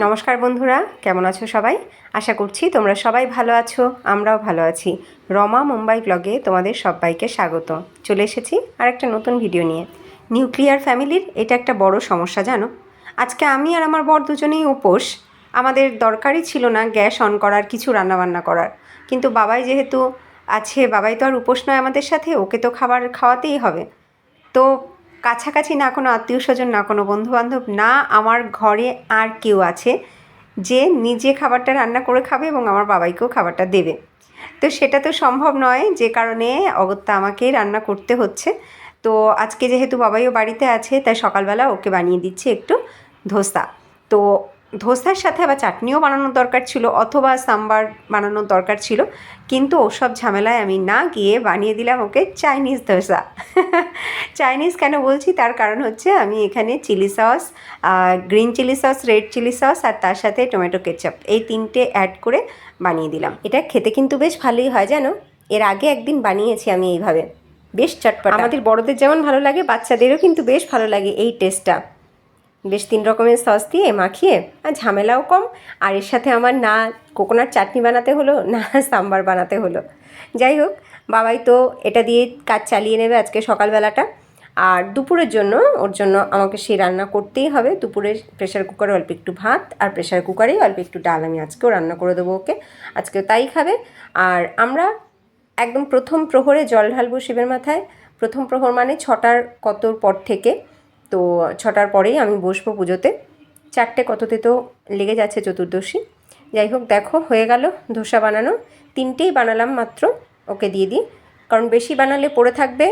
নমস্কার বন্ধুরা, কেমন আছো সবাই? আশা করছি তোমরা সবাই ভালো আছো, আমরাও ভালো আছি। রমা মুম্বাই ব্লগে তোমাদের সবাইকে স্বাগত। চলে এসেছি আর একটা নতুন ভিডিও নিয়ে। নিউক্লিয়ার ফ্যামিলির এটা একটা বড় সমস্যা, জানো। আজকে আমি আর আমার বর দুজনেই উপোস। আমাদের দরকারই ছিল না গ্যাস অন করার, কিছু রান্নাবান্না করার, কিন্তু বাবাই যেহেতু আছে, বাবাই তো আর উপোস নয় আমাদের সাথে, ওকে তো খাবার খাওয়াতেই হবে। তো কাছাকাছি না কোনো আত্মীয় স্বজন, না কোনো বন্ধুবান্ধব, না আমার ঘরে আর কেউ আছে যে নিজে খাবারটা রান্না করে খাবে এবং আমার বাবাইকেও খাবারটা দেবে। তো সেটা তো সম্ভব নয়, যে কারণে অগত্যা আমাকেই রান্না করতে হচ্ছে। তো আজকে যেহেতু বাবাইও বাড়িতে আছে, তাই সকালবেলা ওকে বানিয়ে দিচ্ছি একটু ধোসা। তো ধোসার সাথে আবার চাটনিও বানানোর দরকার ছিল, অথবা সাম্বার বানানোর দরকার ছিল, কিন্তু ওসব ঝামেলায় আমি না গিয়ে বানিয়ে দিলাম ওকে চাইনিজ ধোসা। চাইনিজ কেন বলছি, তার কারণ হচ্ছে আমি এখানে chilli sauce, green chilli sauce, red chilli sauce আর তার সাথে টমেটো কেচাপ, এই তিনটে অ্যাড করে বানিয়ে দিলাম। এটা খেতে কিন্তু বেশ ভালোই হয়, জানো। এর আগে একদিন বানিয়েছি আমি এইভাবে, বেশ চটপটা। আমাদের বড়দের যেমন ভালো লাগে, বাচ্চাদেরও কিন্তু বেশ ভালো লাগে এই টেস্টটা। বেশ 3 রকমের সস দিয়ে মাখিয়ে, আর ঝামেলাও কম। আর এর সাথে আমার না কোকোনাট চাটনি বানাতে হলো, না সাম্বার বানাতে হলো। যাই হোক, বাবাই তো এটা দিয়ে কাজ চালিয়ে নেবে আজকে সকালবেলাটা। আর দুপুরের জন্য ওর জন্য আমাকে সেই রান্না করতেই হবে। দুপুরে প্রেশার কুকারে অল্প একটু ভাত আর প্রেশার কুকারেই অল্প একটু ডাল আমি আজকেও রান্না করে দেবো ওকে। আজকেও তাই খাবে। আর আমরা একদম প্রথম প্রহরে জল ঢালবো শিবের মাথায়। প্রথম প্রহর মানে 6টার কতর পর থেকে। তো 6টার পরেই আমি বসবো পুজোতে। 4টে কততে তো লেগে যাচ্ছে চতুর্দশী। যাই হোক, দেখো হয়ে গেল ধোসা বানানো। 3টেই বানালাম মাত্র, ওকে দিয়ে দিই। কারণ বেশি বানালে পড়ে থাকবে,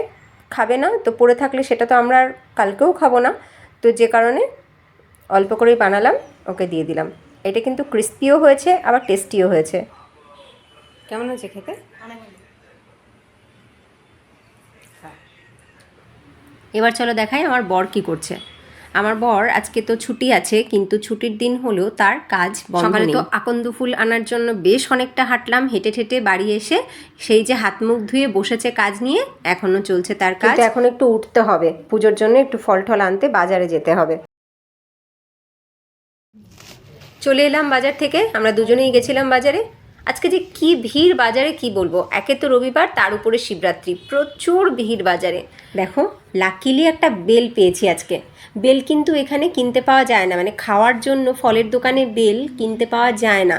খাবে না। তো পড়ে থাকলে সেটা তো আমরা আর কালকেও খাবো না। তো যে কারণে অল্প করেই বানালাম, ওকে দিয়ে দিলাম। এটা কিন্তু ক্রিস্পিও হয়েছে, আবার টেস্টিও হয়েছে। কেমন হয়েছে খেতে? এবার চলো দেখাই আমার বর কি করছে। আমার বর আজকে তো ছুটি আছে, কিন্তু ছুটির দিন হলেও তার কাজ বন্ধ নেই। সকালে তো আকন্দ ফুল আনার জন্য বেশ অনেকটা হাঁটলাম, হেঁটে ঠেটে বাড়ি এসে সেই যে হাত মুখ ধুয়ে বসেছে কাজ নিয়ে, এখনও চলছে তার কাজ। এখন একটু উঠতে হবে, পুজোর জন্য একটু ফল টল আনতে বাজারে যেতে হবে। চলে এলাম বাজার থেকে, আমরা দুজনেই গেছিলাম বাজারে। আজকে যে কি ভিড় বাজারে কি বলবো। একে তো রবিবার, তার উপরে শিবরাত্রি, প্রচুর ভিড় বাজারে। দেখো, লাকিলি একটা বেল পেয়েছি আজকে। বেল কিন্তু এখানে কিনতে পাওয়া যায় না, মানে খাওয়ার জন্য ফলের দোকানে বেল কিনতে পাওয়া যায় না।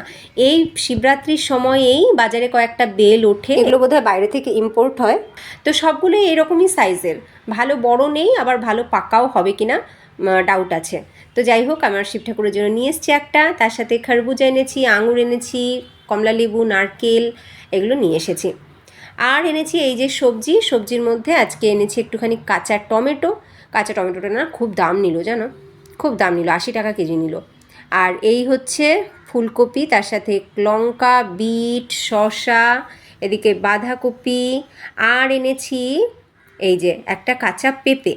এই শিবরাত্রির সময়েই বাজারে কয়েকটা বেল ওঠে, এগুলো বোধহয় বাইরে থেকে ইম্পোর্ট হয়। তো সবগুলোই এরকমই সাইজের, ভালো বড় নেই, আবার ভালো পাকাও হবে কিনা ডাউট আছে। তো যাই হোক, আমার শিব ঠাকুরের জন্য নিয়ে এসেছি একটা, তার সাথে খরবুজা এনেছি, আঙুর এনেছি, কমলা লেবু, নারকেল, এগুলো নিয়ে এসেছি। আর এনেছি এই যে সবজি, সবজির মধ্যে আজকে এনেছি একটুখানি কাঁচা টমেটো। কাঁচা টমেটোটা না খুব দাম নিল, জানো, খুব দাম নিল, 80 টাকা কেজি নিল। আর এই হচ্ছে ফুলকপি, তার সাথে লঙ্কা, বিট, শসা, এদিকে বাঁধাকপি, আর এনেছি এই যে একটা কাঁচা পেঁপে।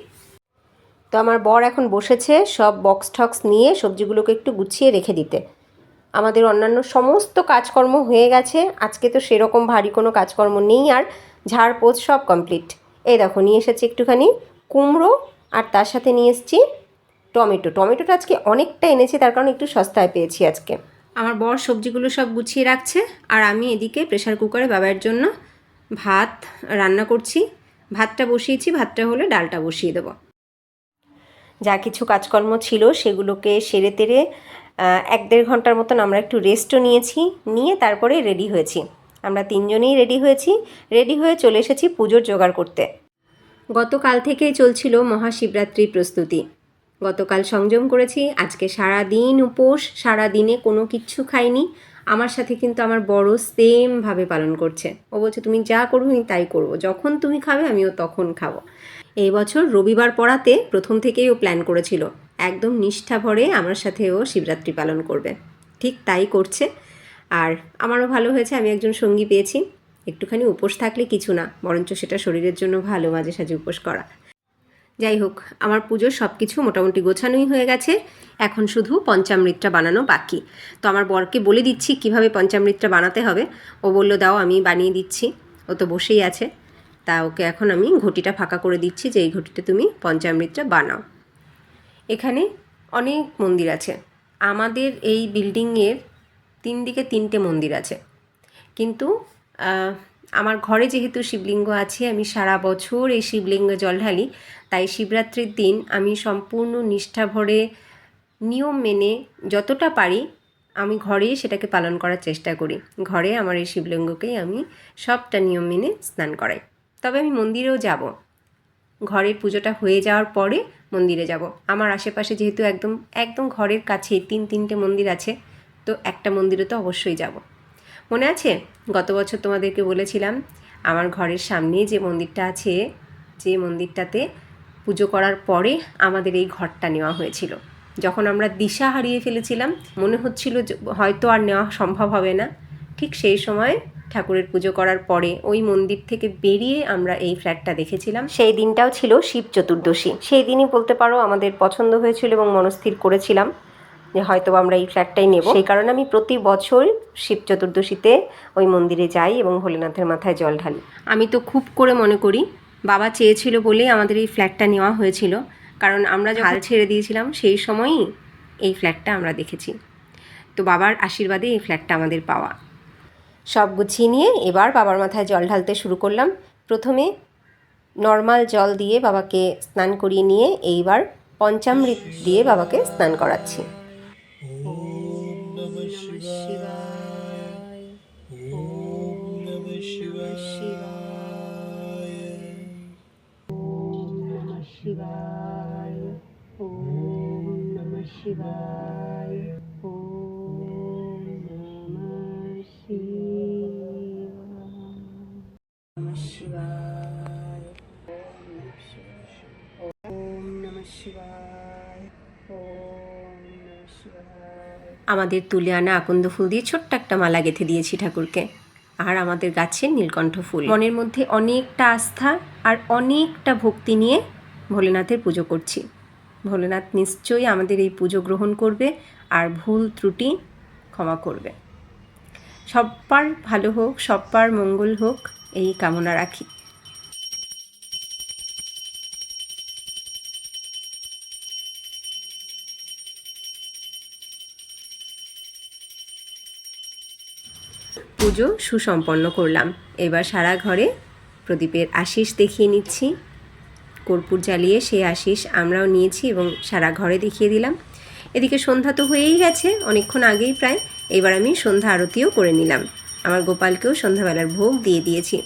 তো আমার বর এখন বসেছে সব বক্স ঠক্স নিয়ে সবজিগুলোকে একটু গুছিয়ে রেখে দিতে। আমাদের অন্যান্য সমস্ত কাজকর্ম হয়ে গেছে, আজকে তো সেরকম ভারী কোনো কাজকর্ম নেই, আর ঝাড়পোছ সব কমপ্লিট। এই দেখো, নিয়ে এসেছি একটুখানি কুমড়ো, আর তার সাথে নিয়ে এসেছি টমেটো। টমেটোটা আজকে অনেকটা এনেছি, তার কারণ একটু সস্তায় পেয়েছি আজকে। আমার বর সবজিগুলো সব গুছিয়ে রাখছে, আর আমি এদিকে প্রেশার কুকারে বাবার জন্য ভাত রান্না করছি। ভাতটা বসিয়েছি, ভাতটা হলে ডালটা বসিয়ে দেবো। যা কিছু কাজকর্ম ছিল সেগুলোকে সেরে তেরে 1-1.5 ঘন্টার মতন আমরা একটু রেস্টও নিয়েছি, নিয়ে তারপরে রেডি হয়েছি। আমরা 3জনেই রেডি হয়েছি, রেডি হয়ে চলে এসেছি পুজোর জোগাড় করতে। গতকাল থেকেই চলছিল মহাশিবরাত্রির প্রস্তুতি। গতকাল সংযম করেছি, আজকে সারা দিন উপোস, সারা দিনে কোনো কিচ্ছু খাইনি। আমার সাথে কিন্তু আমার বড় সেমভাবে পালন করছে। ও বলছে তুমি যা করবে আমি তাই করবো, যখন তুমি খাবে আমিও তখন খাবো। এই বছর রবিবার পড়াতে প্রথম থেকেই ও প্ল্যান করেছিল একদম নিষ্ঠা ভরে আমার সাথে ও শিবরাত্রি পালন করবে। ঠিক তাই করছে। আর আমারও ভালো হয়েছে, আমি একজন সঙ্গী পেয়েছি। একটুখানি উপোস থাকলে কিছু না, বরঞ্চ সেটা শরীরের জন্য ভালো, মাঝে সাঝে উপোস করা। যাই হোক, আমার পুজোর সব কিছু মোটামুটি গোছানোই হয়ে গেছে, এখন শুধু পঞ্চামৃতটা বানানো বাকি। তো আমার বরকে বলে দিচ্ছি কিভাবে পঞ্চামৃতটা বানাতে হবে। ও বলল দাও আমি বানিয়ে দিচ্ছি, ও তো বসেই আছে। তা ওকে এখন আমি ঘটিটা ফাঁকা করে দিচ্ছি, যে এই ঘটিতে তুমি পঞ্চামৃতটা বানাও। এখানে অনেক মন্দির আছে, আমাদের এই বিল্ডিংয়ের 3 দিকে 3টে মন্দির আছে, কিন্তু আমার ঘরে যেহেতু শিবলিঙ্গ আছে, আমি সারা বছর এই শিবলিঙ্গে জল ঢালি, তাই শিবরাত্রির দিন আমি সম্পূর্ণ নিষ্ঠা ভরে নিয়ম মেনে যতটা পারি আমি ঘরেই সেটাকে পালন করার চেষ্টা করি। ঘরে আমার এই শিবলিঙ্গকেই আমি সবটা নিয়ম মেনে স্নান করাই। তবে আমি মন্দিরেও যাব, ঘরের পুজোটা হয়ে যাওয়ার পরে মন্দিরে যাব। আমার আশেপাশে যেহেতু একদম একদম ঘরের কাছে 3টে মন্দির আছে, তো একটা মন্দিরে তো অবশ্যই যাব। মনে আছে গত বছর তোমাদেরকে বলেছিলাম আমার ঘরের সামনে যে মন্দিরটা আছে, যে মন্দিরটাতে পুজো করার পরে আমাদের এই ঘরটা নেওয়া হয়েছিল। যখন আমরা দিশা হারিয়ে ফেলেছিলাম, মনে হচ্ছিল হয়তো আর নেওয়া সম্ভব হবে না, ঠিক সেই সময় ঠাকুরের পুজো করার পরে ওই মন্দির থেকে বেরিয়ে আমরা এই ফ্ল্যাটটা দেখেছিলাম। সেই দিনটাও ছিল শিব চতুর্দশী। সেই দিনই বলতে পারো আমাদের পছন্দ হয়েছিল এবং মনস্থির করেছিলাম যে হয়তো আমরা এই ফ্ল্যাটটাই নেব। সেই কারণে আমি প্রতি বছর শিব চতুর্দশীতে ওই মন্দিরে যাই এবং ভোলেনাথের মাথায় জল ঢালি। আমি তো খুব করে মনে করি বাবা চেয়েছিল বলেই আমাদের এই ফ্ল্যাটটা নেওয়া হয়েছিল, কারণ আমরা হাল ছেড়ে দিয়েছিলাম সেই সময়ই এই ফ্ল্যাটটা আমরা দেখেছি। তো বাবার আশীর্বাদে এই ফ্ল্যাটটা আমাদের পাওয়া। সব গুছিয়ে নিয়ে এবার বাবার মাথায় জল ঢালতে শুরু করলাম। প্রথমে নর্মাল জল দিয়ে বাবাকে স্নান করিয়ে নিয়ে এইবার পঞ্চামৃত দিয়ে বাবাকে স্নান করাচ্ছি। আমাদের তুলে আনা আকন্দ ফুল দিয়ে ছোট্ট একটা মালা গেঁথে দিয়েছি ঠাকুরকে, আর আমাদের গাছের নীলকণ্ঠ ফুল। মনের মধ্যে অনেকটা আস্থা আর অনেকটা ভক্তি নিয়ে ভোলেনাথের পুজো করছি। ভোলেনাথ নিশ্চয়ই আমাদের এই পুজো গ্রহণ করবে আর ভুল ত্রুটি ক্ষমা করবে। সব্বার ভালো হোক, সব্বার মঙ্গল হোক, এই কামনা রাখি। পুজো সুসম্পন্ন করলাম। এবার সারা ঘরে প্রদীপের আশিস দেখিয়ে নিচ্ছি। কর্পূর জ্বালিয়ে সেই আশিস আমরাও নিয়েছি এবং সারা ঘরে দেখিয়ে দিলাম। এদিকে সন্ধ্যা তো হয়েই গেছে অনেকক্ষণ আগেই প্রায়। এবার আমি সন্ধ্যা আরতিও করে নিলাম। আমার গোপালকেও সন্ধ্যাবেলার ভোগ দিয়ে দিয়েছি।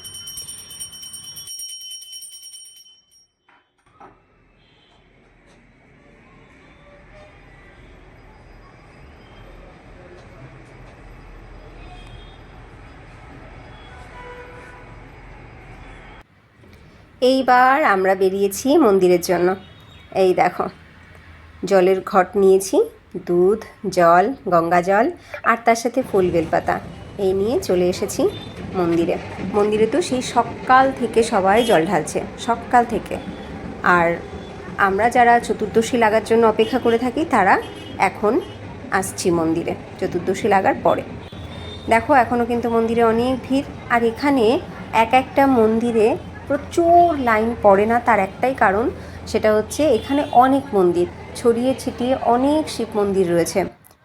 এইবার আমরা বেরিয়েছি মন্দিরের জন্য। এই দেখো জলের ঘট নিয়েছি, দুধ, জল, গঙ্গা জল আর তার সাথে ফুল বেলপাতা, এই নিয়ে চলে এসেছি মন্দিরে। মন্দিরে তো সেই সকাল থেকে সবাই জল ঢালছে, সকাল থেকে। আর আমরা যারা চতুর্দশী লাগার জন্য অপেক্ষা করে থাকি তারা এখন আসছি মন্দিরে চতুর্দশী লাগার পরে। দেখো এখনও কিন্তু মন্দিরে অনেক ভিড়। আর এখানে একটা মন্দিরে প্রচুর লাইন পড়ে না, তার একটাই কারণ, সেটা হচ্ছে এখানে অনেক মন্দির ছড়িয়ে ছিটিয়ে অনেক শিব মন্দির রয়েছে,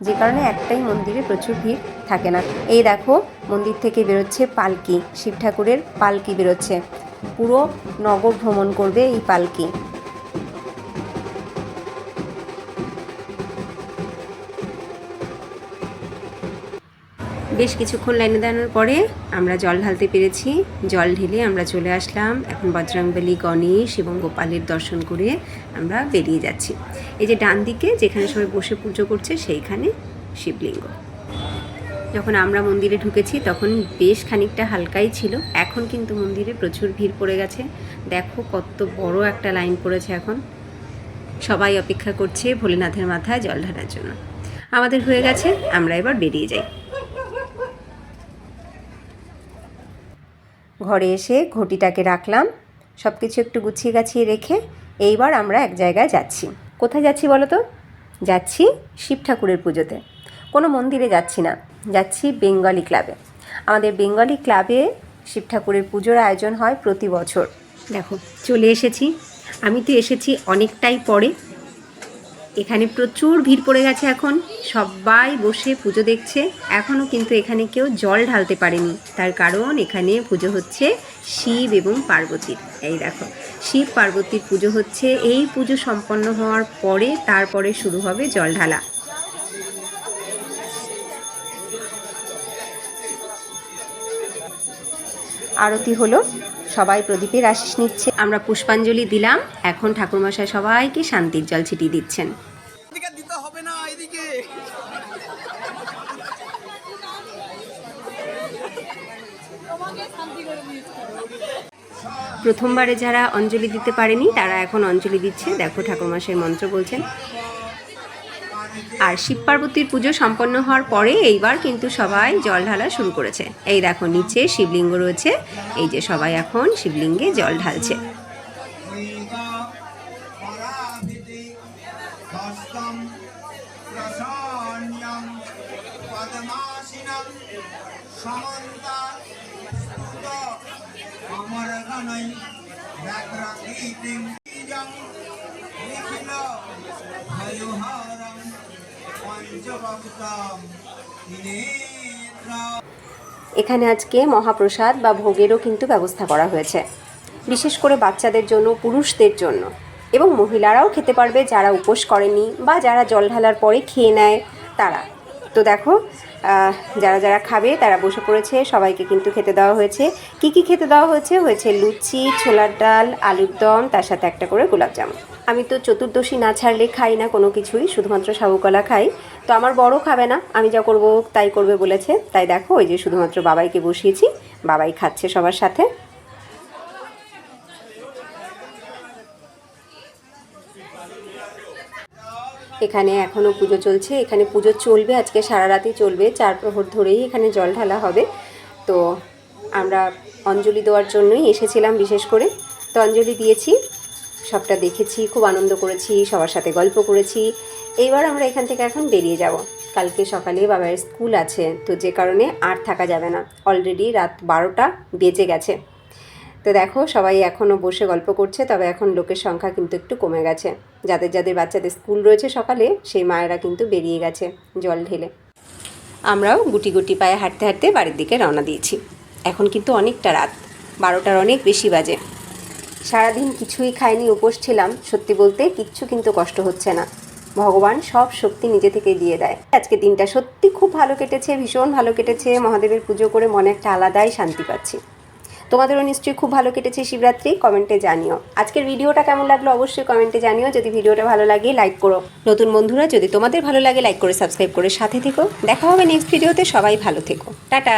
যে কারণে একটাই মন্দিরে প্রচুর ভিড় থাকে না। এই দেখো মন্দির থেকে বেরোচ্ছে পালকি, শিব ঠাকুরের পালকি বেরোচ্ছে, পুরো নগর ভ্রমণ করবে এই পালকি। বেশ কিছুক্ষণ লাইনে দাঁড়ানোর পরে আমরা জল ঢালতে পেরেছি। জল ঢেলে আমরা চলে আসলাম। এখন বজরংবলী, গণেশ এবং গোপালের দর্শন করে আমরা বেরিয়ে যাচ্ছি। এই যে ডান দিকে যেখানে সবাই বসে পুজো করছে সেইখানে শিবলিঙ্গ। যখন আমরা মন্দিরে ঢুকেছি তখন বেশ খানিকটা হালকাই ছিল, এখন কিন্তু মন্দিরে প্রচুর ভিড় পড়ে গেছে। দেখো কত বড় একটা লাইন পড়েছে। এখন সবাই অপেক্ষা করছে ভোলেনাথের মাথায় জল ঢালার জন্য। আমাদের হয়ে গেছে, আমরা এবার বেরিয়ে যাই। ঘরে এসে ঘটিটাকে রাখলাম, সব কিছু একটু গুছিয়ে গাছিয়ে রেখে এইবার আমরা এক জায়গায় যাচ্ছি। কোথায় যাচ্ছি বলো তো? যাচ্ছি শিব ঠাকুরের পুজোতে। কোনো মন্দিরে যাচ্ছি না, যাচ্ছি বেঙ্গলি ক্লাবে। আমাদের বেঙ্গলি ক্লাবে শিব ঠাকুরের পুজোর আয়োজন হয় প্রতি বছর। দেখো চলে এসেছি। আমি তো এসেছি অনেকটাই পরে, এখানে প্রচুর ভিড় পড়ে গেছে এখন, সবাই বসে পুজো দেখছে। এখনও কিন্তু এখানে কেউ জল ঢালতে পারেনি, তার কারণ এখানে পুজো হচ্ছে শিব এবং পার্বতীর। এই দেখো, শিব পার্বতীর পুজো হচ্ছে। এই পুজো সম্পন্ন হওয়ার পরে তারপরে শুরু হবে জল ঢালা। আরতি হলো, সবাই প্রদীপের আশিস নিচ্ছে, আমরা পুষ্পাঞ্জলি দিলাম। এখন ঠাকুরমশাই সবাইকে শান্তির জল ছিটিয়ে দিচ্ছেন। প্রথমবারে যারা অঞ্জলি দিতে পারেনি তারা এখন অঞ্জলি দিচ্ছে। দেখো ঠাকুরমশাই মন্ত্র বলছেন। আর শিব পার্বতীর পুজো সম্পন্ন হওয়ার পরে এইবার কিন্তু সবাই জল ঢালা শুরু করেছে। এই দেখো নিচে শিবলিঙ্গ রয়েছে, এই যে সবাই এখন শিবলিঙ্গে জল ঢালছে। এখানে আজকে মহাপ্রসাদ বা ভোগেরও কিন্তু ব্যবস্থা করা হয়েছে, বিশেষ করে বাচ্চাদের জন্য, পুরুষদের জন্য, এবং মহিলারাও খেতে পারবে যারা উপোস করেনি বা যারা জল ঢালার পরে খেয়ে নেয় তারা। তো দেখো যারা যারা খাবে তারা বসে পড়েছে, সবাইকে কিন্তু খেতে দেওয়া হয়েছে। কি কি খেতে দেওয়া হয়েছে? হয়েছে লুচি, ছোলার ডাল, আলুর দম, তার সাথে একটা করে গোলাপজামুন। আমি তো চতুর্দশী না ছাড়লে খাই না কোনো কিছুই, শুধুমাত্র সাবুকলা খাই। তো আমার বড় খাবে না, আমি যা করব তাই করবে বলেছে। তাই দেখো ওই যে শুধুমাত্র বাবাইকে বসিয়েছি, বাবাই খাচ্ছে সবার সাথে। এখানে এখনও পুজো চলছে, এখানে পুজো চলবে, আজকে সারা রাতই চলবে, 4 প্রহর ধরেই এখানে জল ঢালা হবে। তো আমরা অঞ্জলি দেওয়ার জন্যই এসেছিলাম বিশেষ করে। তো অঞ্জলি দিয়েছি, সবটা দেখেছি, খুব আনন্দ করেছি, সবার সাথে গল্প করেছি। এইবার আমরা এখান থেকে এখন বেরিয়ে যাব। কালকে সকালে বাবার স্কুল আছে, তো যে কারণে আর থাকা যাবে না। অলরেডি রাত 12টা বেজে গেছে। তো দেখো সবাই এখনও বসে গল্প করছে, তবে এখন লোকের সংখ্যা কিন্তু একটু কমে গেছে। যাদের যাদের বাচ্চাদের স্কুল রয়েছে সকালে, সেই মায়েরা কিন্তু বেরিয়ে গেছে জল ঢেলে। আমরাও গুটি গুটি পায়ে হাঁটতে হাঁটতে বাড়ির দিকে রওনা দিয়েছি। এখন কিন্তু অনেকটা রাত, 12টার অনেক বেশি বাজে। সারাদিন কিছুই খাইনি, উপোস ছিলাম। সত্যি বলতে কিচ্ছু কিন্তু কষ্ট হচ্ছে না, ভগবান সব শক্তি নিজে থেকে দিয়ে দেয়। আজকে দিনটা সত্যি খুব ভালো কেটেছে, ভীষণ ভালো কেটেছে। মহাদেবের পুজো করে মনে একটা আলাদাই শান্তি পাচ্ছি। তোমাদেরও নিশ্চয়ই খুব ভালো কেটেছে শিবরাত্রি, কমেন্টে জানিও। আজকের ভিডিওটা কেমন লাগলো অবশ্যই কমেন্টে জানিও। যদি ভিডিওটা ভালো লাগে লাইক করো। নতুন বন্ধুরা যদি তোমাদের ভালো লাগে লাইক করে সাবস্ক্রাইব করে সাথে থেকো। দেখা হবে নেক্সট ভিডিওতে। সবাই ভালো থেকো, টাটা।